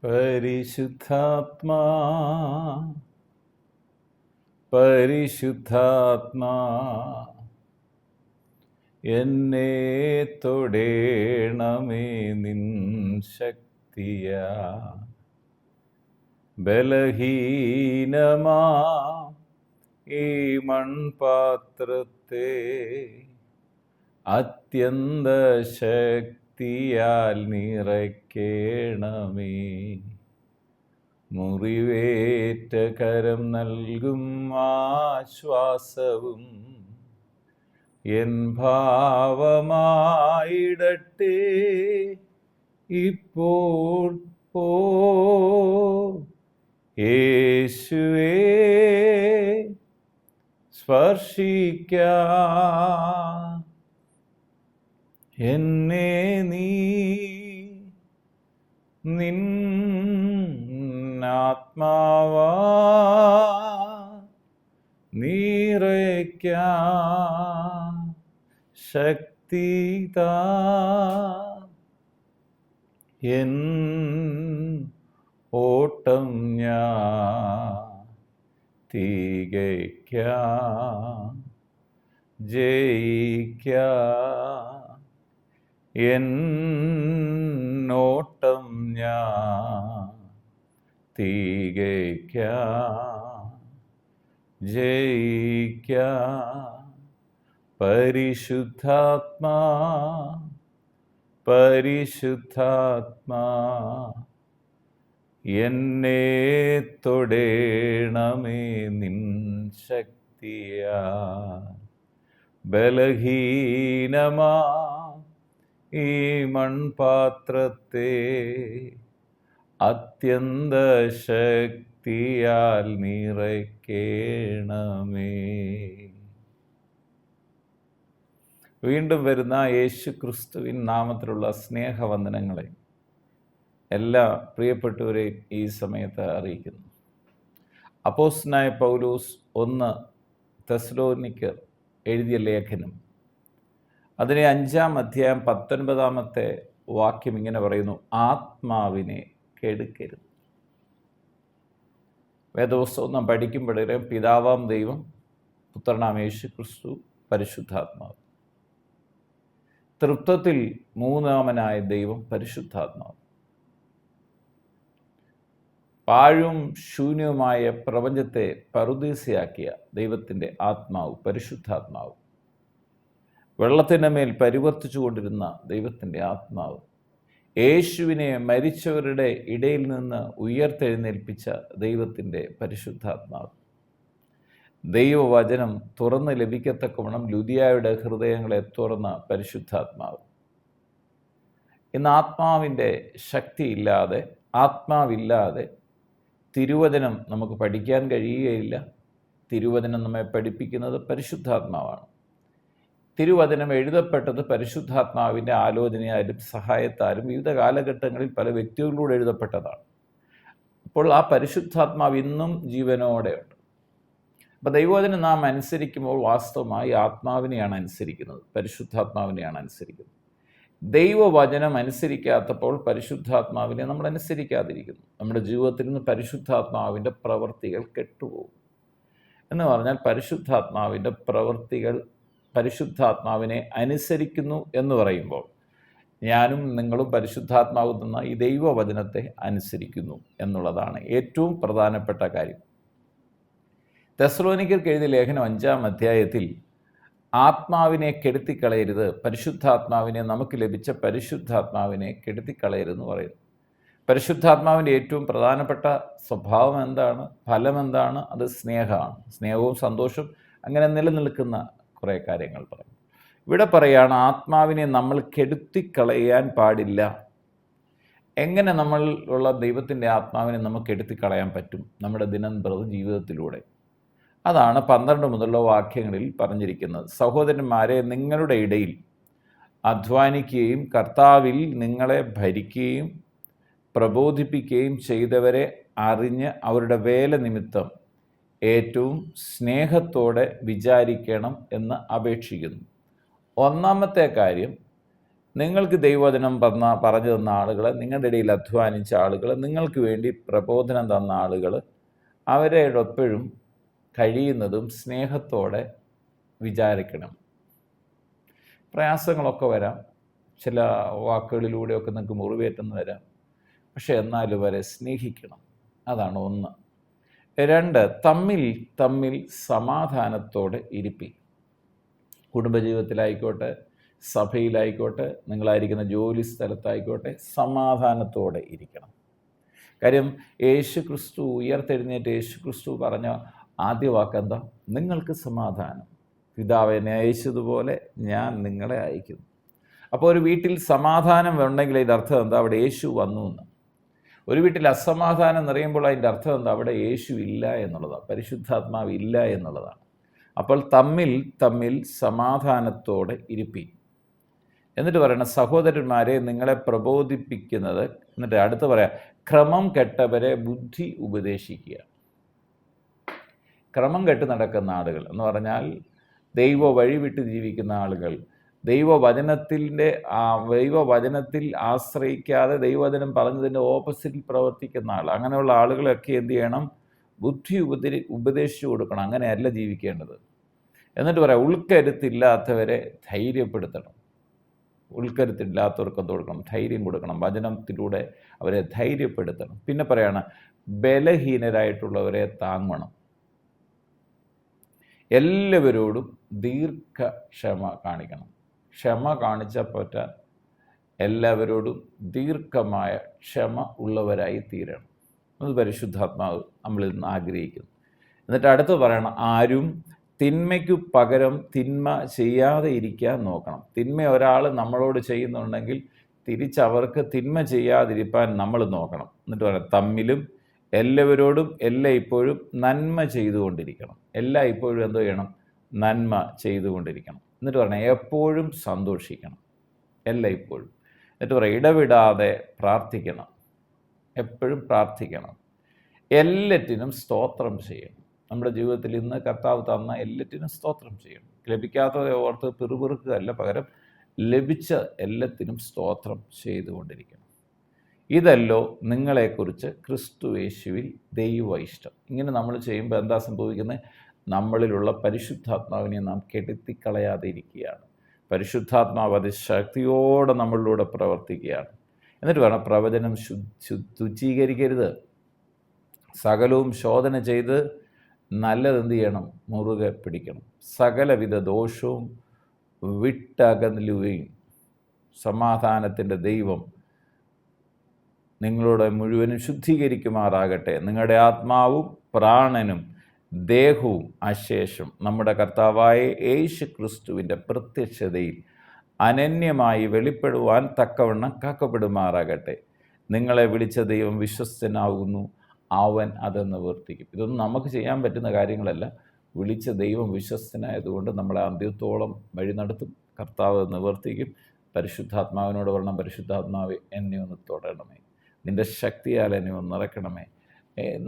പരിശുദ്ധാത്മാ പരിശുദ്ധാത്മാ എന്നെ തൊടേണമേ നിൻ ശക്തിയാ ബലഹീനമാ ഈ മൺപാത്രത്തെ അത്യന്ത ശക്തിയാൽ നിറയ്ക്കേണമേ. മുറിവേറ്റ കരം നൽകും ആശ്വാസവും എൻ ഭാവമായിടട്ടെ ഇപ്പോൾ. ഓ യേശുവേ, സ്പർശിക്കാം എന്നെ നീ നിന്നാത്മാവാ നിറയ്ക്കാം ശക്തി താ. എൻ ഓട്ടം ഞാൻ തികയ്ക്കാം, ജയിക്കാം. എന്നോട്ടം ഞാൻ തികയ്ക്കാം, ജയിക്കാം. പരിശുദ്ധാത്മാ പരിശുദ്ധാത്മാ എന്നെ തൊടേണമേ നിൻ ശക്തിയാ ബലഹീനമാ ഈ മൺപാത്രത്തെ അത്യന്ത ശക്തിയാൽ നിറയ്ക്കേണമേ. വീണ്ടും വരുന്ന യേശു ക്രിസ്തുവിൻ നാമത്തിലുള്ള സ്നേഹവന്ദനങ്ങളെ എല്ലാ പ്രിയപ്പെട്ടവരെയും ഈ സമയത്ത് അറിയിക്കുന്നു. അപ്പോസ്തലനായ പൗലോസ് 1 തെസ്സലോനിക്കർ എഴുതിയ ലേഖനം അതിനെ 5-ാം അധ്യായം 19-ാമത്തെ വാക്യം ഇങ്ങനെ പറയുന്നു: ആത്മാവിനെ കെടുക്കരുത്. വേദപുസ്തകം നാം പഠിക്കുമ്പോഴേ പിതാവാം ദൈവം, പുത്രനാം യേശു ക്രിസ്തു, പരിശുദ്ധാത്മാവ്. തൃത്വത്തിൽ മൂന്നാമനായ ദൈവം പരിശുദ്ധാത്മാവ്. പാഴും ശൂന്യവുമായ പ്രപഞ്ചത്തെ പറുദീസയാക്കിയ ദൈവത്തിൻ്റെ ആത്മാവ് പരിശുദ്ധാത്മാവ്. വെള്ളത്തിൻ്റെ മേൽ പരിവർത്തിച്ചു കൊണ്ടിരുന്ന ദൈവത്തിൻ്റെ ആത്മാവ്. യേശുവിനെ മരിച്ചവരുടെ ഇടയിൽ നിന്ന് ഉയർത്തെഴുന്നേൽപ്പിച്ച ദൈവത്തിൻ്റെ പരിശുദ്ധാത്മാവ്. ദൈവവചനം തുറന്ന് ലഭിക്കത്തക്കവണ്ണം ലുദിയായുടെ ഹൃദയങ്ങളെ തുറന്ന പരിശുദ്ധാത്മാവ്. ഇന്ന് ആത്മാവിൻ്റെ ശക്തിയില്ലാതെ, ആത്മാവില്ലാതെ തിരുവചനം നമുക്ക് പഠിക്കാൻ കഴിയുകയില്ല. തിരുവചനം നമ്മെ പഠിപ്പിക്കുന്നത് പരിശുദ്ധാത്മാവാണ്. തിരുവചനം എഴുതപ്പെട്ടത് പരിശുദ്ധാത്മാവിൻ്റെ ആലോചനയാലും സഹായത്താലും വിവിധ കാലഘട്ടങ്ങളിൽ പല വ്യക്തികളിലൂടെ എഴുതപ്പെട്ടതാണ്. അപ്പോൾ ആ പരിശുദ്ധാത്മാവ് ഇന്നും ജീവനോടെയുണ്ട്. അപ്പോൾ ദൈവവചനം നാം അനുസരിക്കുമ്പോൾ വാസ്തവമായി ആത്മാവിനെയാണ് അനുസരിക്കുന്നത്, പരിശുദ്ധാത്മാവിനെയാണ് അനുസരിക്കുന്നത്. ദൈവവചനം അനുസരിക്കാത്തപ്പോൾ പരിശുദ്ധാത്മാവിനെ നമ്മൾ അനുസരിക്കാതിരിക്കുന്നു. നമ്മുടെ ജീവിതത്തിൽ നിന്ന് പരിശുദ്ധാത്മാവിൻ്റെ പ്രവൃത്തികൾ കെട്ടുപോകും. എന്ന് പറഞ്ഞാൽ പരിശുദ്ധാത്മാവിൻ്റെ പ്രവൃത്തികൾ പരിശുദ്ധാത്മാവിനെ അനുസരിക്കുന്നു എന്ന് പറയുമ്പോൾ ഞാനും നിങ്ങളും പരിശുദ്ധാത്മാവ് തന്ന ഈ ദൈവവചനത്തെ അനുസരിക്കുന്നു എന്നുള്ളതാണ് ഏറ്റവും പ്രധാനപ്പെട്ട കാര്യം. തെസ്സലോനിക്കർക്ക് എഴുതിയ ലേഖനം 5-ാം അധ്യായത്തിൽ ആത്മാവിനെ കെടുത്തിക്കളയരുത്, പരിശുദ്ധാത്മാവിനെ, നമുക്ക് ലഭിച്ച പരിശുദ്ധാത്മാവിനെ കെടുത്തിക്കളയരുതെന്ന് പറയുന്നു. പരിശുദ്ധാത്മാവിൻ്റെ ഏറ്റവും പ്രധാനപ്പെട്ട സ്വഭാവം എന്താണ്? ഫലം എന്താണ്? അത് സ്നേഹമാണ്. സ്നേഹവും സന്തോഷവും അങ്ങനെ നിലനിൽക്കുന്ന കുറേ കാര്യങ്ങൾ പറയും. ഇവിടെ പറയുകയാണ് ആത്മാവിനെ നമ്മൾ കെടുത്തിക്കളയാൻ പാടില്ല. എങ്ങനെ നമ്മൾ ഉള്ള ദൈവത്തിൻ്റെ ആത്മാവിനെ നമുക്ക് കെടുത്തിക്കളയാൻ പറ്റും? നമ്മുടെ ദിനംപ്രതി ജീവിതത്തിലൂടെ. അതാണ് 12 മുതലുള്ള വാക്യങ്ങളിൽ പറഞ്ഞിരിക്കുന്നത്. സഹോദരന്മാരെ, നിങ്ങളുടെ ഇടയിൽ അധ്വാനിക്കുകയും കർത്താവിൽ നിങ്ങളെ ഭരിക്കുകയും പ്രബോധിപ്പിക്കുകയും ചെയ്തവരെ അറിഞ്ഞ് അവരുടെ വേല നിമിത്തം ഏറ്റവും സ്നേഹത്തോടെ വിചാരിക്കണം എന്ന് അപേക്ഷിക്കുന്നു. ഒന്നാമത്തെ കാര്യം, നിങ്ങൾക്ക് ദൈവവചനം പറഞ്ഞു തന്ന ആളുകൾ, നിങ്ങളുടെ ഇടയിൽ അധ്വാനിച്ച ആളുകൾ, നിങ്ങൾക്ക് വേണ്ടി പ്രബോധനം തന്ന ആളുകൾ, അവരോടൊപ്പോഴും കഴിയുന്നതും സ്നേഹത്തോടെ വിചാരിക്കണം. പ്രയാസങ്ങളൊക്കെ വരാം, ചില വാക്കുകളിലൂടെയൊക്കെ നിങ്ങൾക്ക് മുറിവേറ്റെന്ന് വരാം. പക്ഷെ എന്നാലും വരെ സ്നേഹിക്കണം. അതാണ് ഒന്ന്. 2, തമ്മിൽ സമാധാനത്തോടെ ഇരിപ്പി. കുടുംബജീവിതത്തിലായിക്കോട്ടെ, സഭയിലായിക്കോട്ടെ, നിങ്ങളായിരിക്കുന്ന ജോലി സ്ഥലത്തായിക്കോട്ടെ, സമാധാനത്തോടെ ഇരിക്കണം. കാര്യം യേശുക്രിസ്തു, ഉയർത്തെഴുന്നേറ്റ് യേശുക്രിസ്തു പറഞ്ഞ ആദ്യ വാക്കെന്താ? നിങ്ങൾക്ക് സമാധാനം. പിതാവ് എന്നെ അയച്ചതുപോലെ ഞാൻ നിങ്ങളെ അയക്കുന്നു. അപ്പോൾ ഒരു വീട്ടിൽ സമാധാനം ഉണ്ടെങ്കിൽ അതിൻ്റെ അർത്ഥം എന്താ? അവിടെ യേശു വന്നു എന്ന്. ഒരു വീട്ടിൽ അസമാധാനം നിറയുമ്പോൾ അതിൻ്റെ അർത്ഥം എന്താ? അവിടെ യേശു ഇല്ല എന്നുള്ളതാണ്, പരിശുദ്ധാത്മാവ് ഇല്ല എന്നുള്ളതാണ്. അപ്പോൾ തമ്മിൽ സമാധാനത്തോടെ ഇരിപ്പി. എന്നിട്ട് പറയണം, സഹോദരന്മാരെ നിങ്ങളെ പ്രബോധിപ്പിക്കുന്നത്. എന്നിട്ട് അടുത്ത് പറയാം, ക്രമം കെട്ടവരെ ബുദ്ധി ഉപദേശിക്കുക. ക്രമം കെട്ട് നടക്കുന്ന ആളുകൾ എന്ന് പറഞ്ഞാൽ ദൈവ വഴി വിട്ട് ജീവിക്കുന്ന ആളുകൾ, ദൈവവചനത്തിൽ ആശ്രയിക്കാതെ ദൈവവചനം പറഞ്ഞതിൻ്റെ ഓപ്പോസിറ്റിൽ പ്രവർത്തിക്കുന്ന ആൾ, അങ്ങനെയുള്ള ആളുകളൊക്കെ എന്ത് ചെയ്യണം? ബുദ്ധി ഉപദേശിച്ചു കൊടുക്കണം. അങ്ങനെയല്ല ജീവിക്കേണ്ടത്. എന്നിട്ട് പറയാം, ഉൾക്കരുത്തില്ലാത്തവരെ ധൈര്യപ്പെടുത്തണം. ഉൾക്കരുത്തില്ലാത്തവർക്ക് എന്ത് കൊടുക്കണം? ധൈര്യം കൊടുക്കണം. വചനത്തിലൂടെ അവരെ ധൈര്യപ്പെടുത്തണം. പിന്നെ പറയാണ്, ബലഹീനരായിട്ടുള്ളവരെ താങ്ങണം. എല്ലാവരോടും ദീർഘക്ഷമ കാണിക്കണം. ക്ഷമ കാണിച്ചാൽ പറ്റാൻ എല്ലാവരോടും ദീർഘമായ ക്ഷമ ഉള്ളവരായി തീരണം. അത് പരിശുദ്ധാത്മാവ് നമ്മളിൽ നിന്ന് ആഗ്രഹിക്കുന്നു. എന്നിട്ട് അടുത്ത് പറയണം, ആരും തിന്മയ്ക്കു പകരം തിന്മ ചെയ്യാതെ ഇരിക്കാൻ നോക്കണം. തിന്മ ഒരാൾ നമ്മളോട് ചെയ്യുന്നുണ്ടെങ്കിൽ തിരിച്ചവർക്ക് തിന്മ ചെയ്യാതിരിക്കാൻ നമ്മൾ നോക്കണം. എന്നിട്ട് പറയാം, തമ്മിലും എല്ലാവരോടും ഇപ്പോഴും നന്മ ചെയ്തുകൊണ്ടിരിക്കണം. ഇപ്പോഴും എന്തോ ചെയ്യണം? നന്മ ചെയ്തുകൊണ്ടിരിക്കണം. എന്നിട്ട് പറയണം, എപ്പോഴും സന്തോഷിക്കണം. ഇപ്പോഴും. എന്നിട്ട് പറയാം, ഇടവിടാതെ പ്രാർത്ഥിക്കണം. എപ്പോഴും പ്രാർത്ഥിക്കണം. എല്ലാറ്റിനും സ്തോത്രം ചെയ്യണം. നമ്മുടെ ജീവിതത്തിൽ ഇന്ന് കർത്താവ് തന്ന എല്ലാറ്റിനും സ്തോത്രം ചെയ്യണം. ലഭിക്കാത്തവരെ ഓർത്ത് പിറുപിറുക്കുകയല്ല, പകരം ലഭിച്ച എല്ലാത്തിനും സ്തോത്രം ചെയ്തുകൊണ്ടിരിക്കണം. ഇതല്ലോ നിങ്ങളെക്കുറിച്ച് ക്രിസ്തു യേശുവിൽ ദൈവ ഇഷ്ടം. ഇങ്ങനെ നമ്മൾ ചെയ്യുമ്പോൾ എന്താ സംഭവിക്കുന്നത്? നമ്മളിലുള്ള പരിശുദ്ധാത്മാവിനെ നാം കെടുത്തിക്കളയാതെ ഇരിക്കുകയാണ്. പരിശുദ്ധാത്മാവ് അതിശക്തിയോടെ നമ്മളിലൂടെ പ്രവർത്തിക്കുകയാണ്. എന്നിട്ട് വേണം, പ്രവചനം തുച്ഛീകരിക്കരുത്. സകലവും ശോധന ചെയ്ത് നല്ലതെന്ത് ചെയ്യണം? മുറുകെ പിടിക്കണം. സകലവിധ ദോഷവും വിട്ടകലുകയും സമാധാനത്തിൻ്റെ ദൈവം നിങ്ങളുടെ മുഴുവനും ശുദ്ധീകരിക്കുമാറാകട്ടെ. നിങ്ങളുടെ ആത്മാവും പ്രാണനും ദേഹവും അശേഷം നമ്മുടെ കർത്താവായ യേശു ക്രിസ്തുവിൻ്റെ പ്രത്യക്ഷതയിൽ അനന്യമായി വെളിപ്പെടുവാൻ തക്കവണ്ണം കാക്കപ്പെടുമാറാകട്ടെ. നിങ്ങളെ വിളിച്ച ദൈവം വിശ്വസ്തനാകുന്നു, അവൻ അത് നിവർത്തിക്കും. ഇതൊന്നും നമുക്ക് ചെയ്യാൻ പറ്റുന്ന കാര്യങ്ങളല്ല. വിളിച്ച ദൈവം വിശ്വസ്തനായതുകൊണ്ട് നമ്മളെ അന്ത്യത്തോളം വഴി നടത്തും. കർത്താവ് നിവർത്തിക്കും. പരിശുദ്ധാത്മാവിനോട് പറയണം, പരിശുദ്ധാത്മാവ് എന്നെ ഒന്ന് തൊടണമേ, നിൻ്റെ ശക്തിയാൽ എന്നെ ഒന്ന് നിറയ്ക്കണമേ.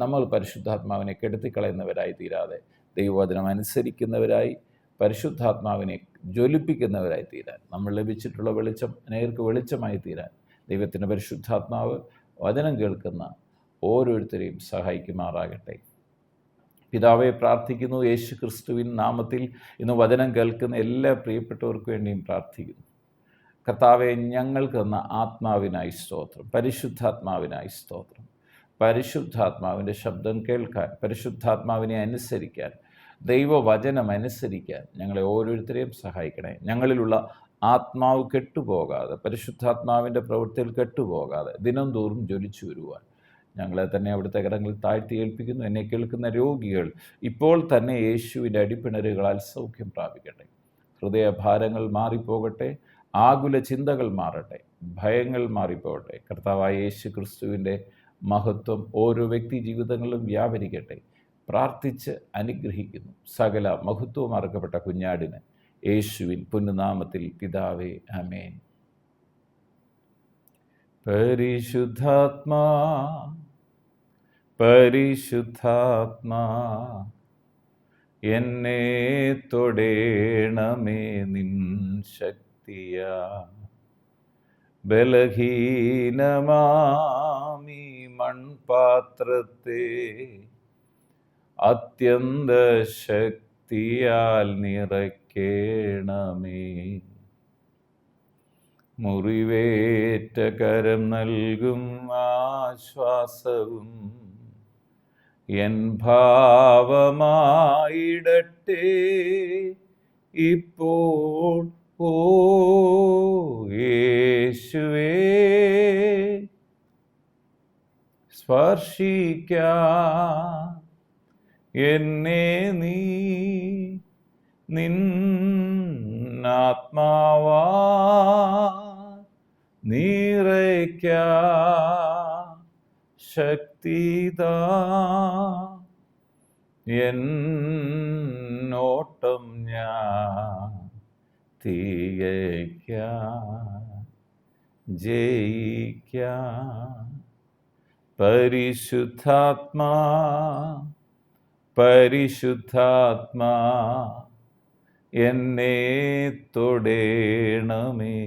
നമ്മൾ പരിശുദ്ധാത്മാവിനെ കെടുത്തിക്കളയുന്നവരായി തീരാതെ ദൈവവചനം അനുസരിക്കുന്നവരായി, പരിശുദ്ധാത്മാവിനെ ജ്വലിപ്പിക്കുന്നവരായി തീരാൻ, നമ്മൾ ലഭിച്ചിട്ടുള്ള വെളിച്ചം അനേകർക്ക് വെളിച്ചമായി തീരാൻ ദൈവത്തിൻ്റെ പരിശുദ്ധാത്മാവ് വചനം കേൾക്കുന്ന ഓരോരുത്തരെയും സഹായിക്കുമാറാകട്ടെ. പിതാവെ, പ്രാർത്ഥിക്കുന്നു യേശു ക്രിസ്തുവിൻ നാമത്തിൽ ഇന്ന് വചനം കേൾക്കുന്ന എല്ലാ പ്രിയപ്പെട്ടവർക്ക് വേണ്ടിയും പ്രാർത്ഥിക്കുന്നു. കർത്താവെ, ഞങ്ങൾക്ക് തന്ന ആത്മാവിനായി സ്തോത്രം, പരിശുദ്ധാത്മാവിനായി സ്തോത്രം. പരിശുദ്ധാത്മാവിൻ്റെ ശബ്ദം കേൾക്കാൻ, പരിശുദ്ധാത്മാവിനെ അനുസരിക്കാൻ, ദൈവവചനം അനുസരിക്കാൻ ഞങ്ങളെ ഓരോരുത്തരെയും സഹായിക്കണേ. ഞങ്ങളിലുള്ള ആത്മാവ് കെട്ടുപോകാതെ, പരിശുദ്ധാത്മാവിൻ്റെ പ്രവൃത്തിയിൽ കെട്ടുപോകാതെ ദിനം തോറും ജ്വലിച്ചു വരുവാൻ ഞങ്ങളെ തന്നെ അവിടുത്തെ കരങ്ങളിൽ താഴ്ത്തി ഏൽപ്പിക്കുന്നു. എന്നെ കേൾക്കുന്ന രോഗികൾ ഇപ്പോൾ തന്നെ യേശുവിൻ്റെ അടിപ്പിണരുകളാൽ സൗഖ്യം പ്രാപിക്കട്ടെ. ഹൃദയഭാരങ്ങൾ മാറിപ്പോകട്ടെ, ആകുല ചിന്തകൾ മാറട്ടെ, ഭയങ്ങൾ മാറിപ്പോകട്ടെ. കർത്താവായ യേശു ക്രിസ്തുവിൻ്റെ മഹത്വം ഓരോ വ്യക്തി ജീവിതങ്ങളിലും വ്യാപരിക്കട്ടെ. പ്രാർത്ഥിച്ച് അനുഗ്രഹിക്കുന്നു. സകല മഹത്വവും അർഹപ്പെട്ട കുഞ്ഞാടിന് യേശുവിൻ പൊന്നുനാമത്തിൽ പിതാവേ, ആമേൻ. പരിശുദ്ധാത്മാ പരിശുദ്ധാത്മാ എന്നെ തൊടേണമേ നിൻ ശക്തിയാ. ബലഹീനമാമി മൺപാത്രത്തെ അത്യന്ത ശക്തിയാൽ നിറയ്ക്കേണമേ. മുറിവേറ്റ കരം നൽകും ആശ്വാസവും എൻ ഭാവമായിടട്ടെ ഇപ്പോൾ. ഓ യേശുവേ, സ്പർശിക്കാം എന്നെ നീ നിന്നാത്മാവാ നിറയ്ക്കാ ശക്തിതാ. എന്നോട്ടം ഞാൻ തികയ്ക്കാൻ ജയിക്കാൻ. പരിശുദ്ധാത്മാ പരിശുദ്ധാത്മാ എന്നെ തൊടേണമേ.